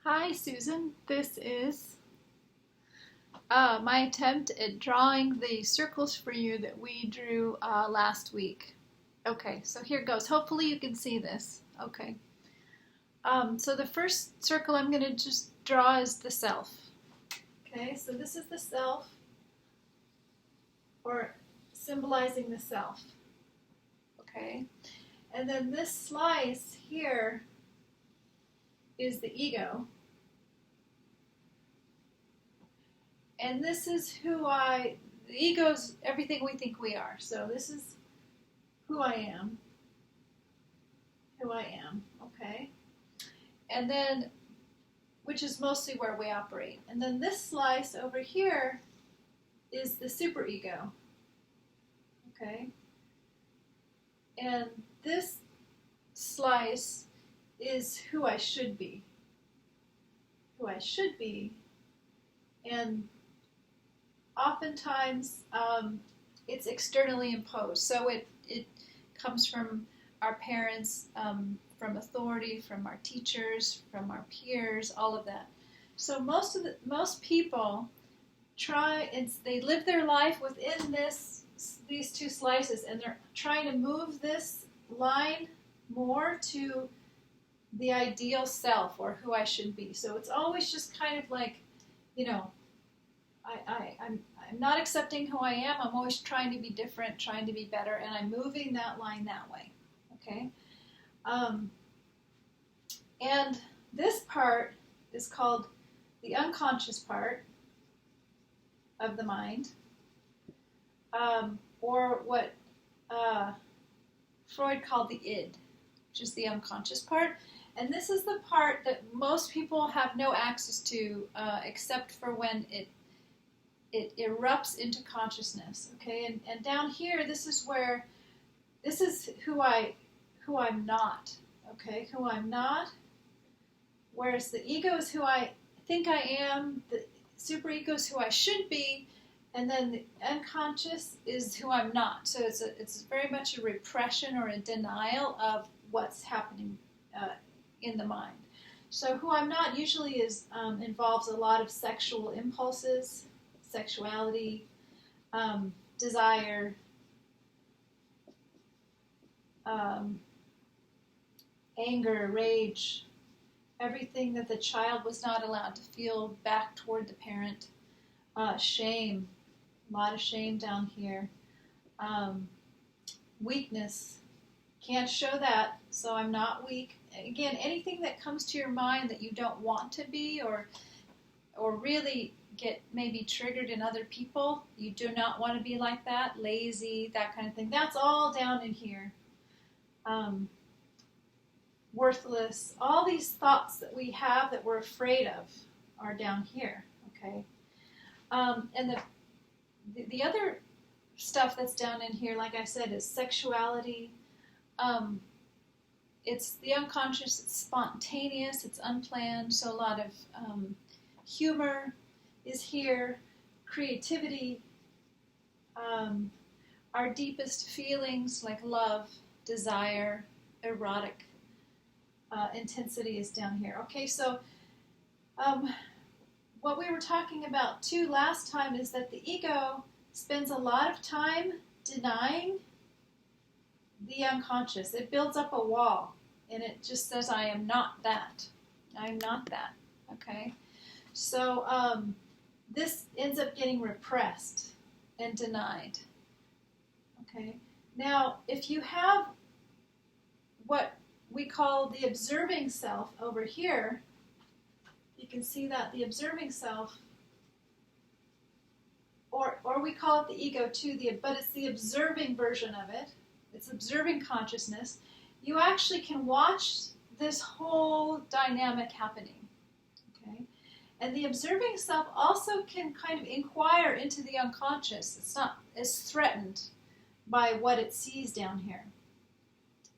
Hi Susan, this is my attempt at drawing the circles for you that we drew last week. Okay, so here goes. Hopefully you can see this. Okay. So the first circle I'm going to just draw is the self. Okay, so this is the self, or symbolizing the self. Okay, and then this slice here is the ego. And this is the ego's everything we think we are. So this is who I am, okay? And then, which is mostly where we operate. And then this slice over here is the superego, okay? And this slice is who I should be, and oftentimes it's externally imposed. So it comes from our parents, from authority, from our teachers, from our peers, all of that. So most people try and they live their life within these two slices, and they're trying to move this line more to the ideal self, or who I should be. So it's always just kind of like, I'm not accepting who I am. I'm always trying to be different, trying to be better, and I'm moving that line that way. Okay? And this part is called the unconscious part of the mind, or what Freud called the id, which is the unconscious part. And this is the part that most people have no access to, except for when it erupts into consciousness. Okay, and down here, this is who I'm not. Okay, who I'm not. Whereas the ego is who I think I am. The superego is who I should be, and then the unconscious is who I'm not. So it's very much a repression or a denial of what's happening in the mind. So who I'm not usually involves a lot of sexual impulses, sexuality, desire, anger, rage, everything that the child was not allowed to feel back toward the parent, shame, a lot of shame down here, weakness, can't show that, so I'm not weak. Again, anything that comes to your mind that you don't want to be, or really get maybe triggered in other people, you do not want to be like that, lazy, that kind of thing, that's all down in here. Worthless, all these thoughts that we have that we're afraid of are down here, okay? And the other stuff that's down in here, like I said, is sexuality. It's the unconscious, it's spontaneous, it's unplanned, so a lot of humor is here, creativity, our deepest feelings like love, desire, erotic intensity is down here. Okay, so what we were talking about too last time is that the ego spends a lot of time denying the unconscious. It builds up a wall, and it just says, I am not that. I am not that. Okay? So this ends up getting repressed and denied. Okay? Now, if you have what we call the observing self over here, you can see that the observing self, or we call it the ego too, but it's the observing version of it. It's observing consciousness. You actually can watch this whole dynamic happening. Okay? And the observing self also can kind of inquire into the unconscious. It's not as threatened by what it sees down here.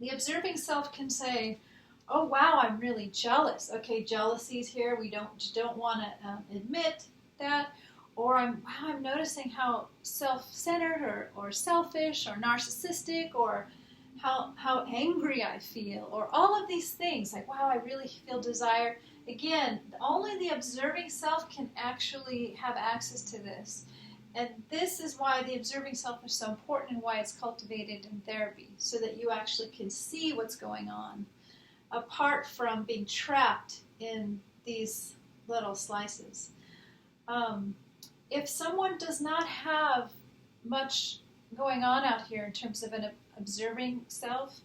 The observing self can say, oh wow, I'm really jealous. Okay, jealousy's here. We don't want to admit that. Or I'm noticing how self-centered or selfish or narcissistic, or how angry I feel, or all of these things. Like, wow, I really feel desire. Again, only the observing self can actually have access to this. And this is why the observing self is so important and why it's cultivated in therapy, so that you actually can see what's going on, apart from being trapped in these little slices. If someone does not have much going on out here in terms of an observing self,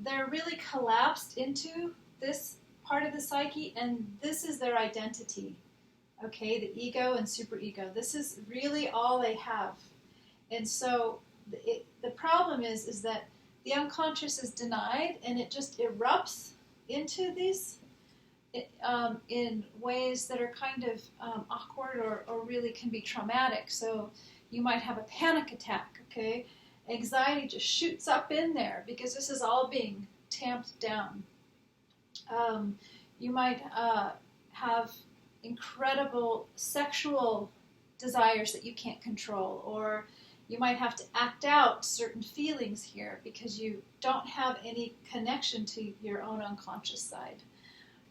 they're really collapsed into this part of the psyche, and this is their identity. Okay, the ego and superego. This is really all they have. And so the problem is that the unconscious is denied, and it just erupts into these in ways that are kind of awkward or really can be traumatic. So you might have a panic attack, okay? Anxiety just shoots up in there because this is all being tamped down. You might have incredible sexual desires that you can't control, or you might have to act out certain feelings here because you don't have any connection to your own unconscious side.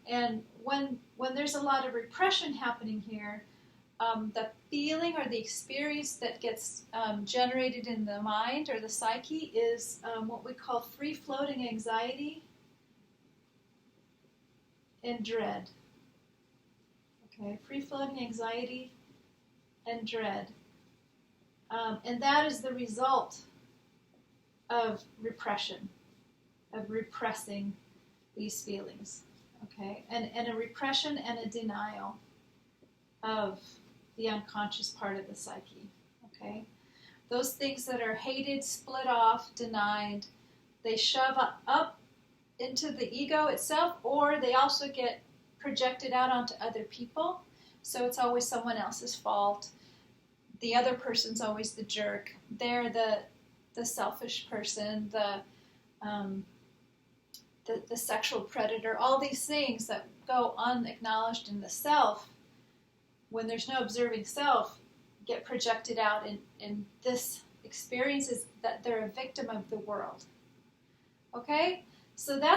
And when there's a lot of repression happening here, the feeling or the experience that gets generated in the mind or the psyche is what we call free-floating anxiety and dread. Okay, free-floating anxiety and dread. And that is the result of repression, of repressing these feelings. Okay, and a repression and a denial of the unconscious part of the psyche. Okay, those things that are hated, split off, denied, they shove up into the ego itself, or they also get projected out onto other people. So it's always someone else's fault. The other person's always the jerk. They're the selfish person, the sexual predator. All these things that go unacknowledged in the self, when there's no observing self, get projected out, and this experience is that they're a victim of the world. Okay? So that's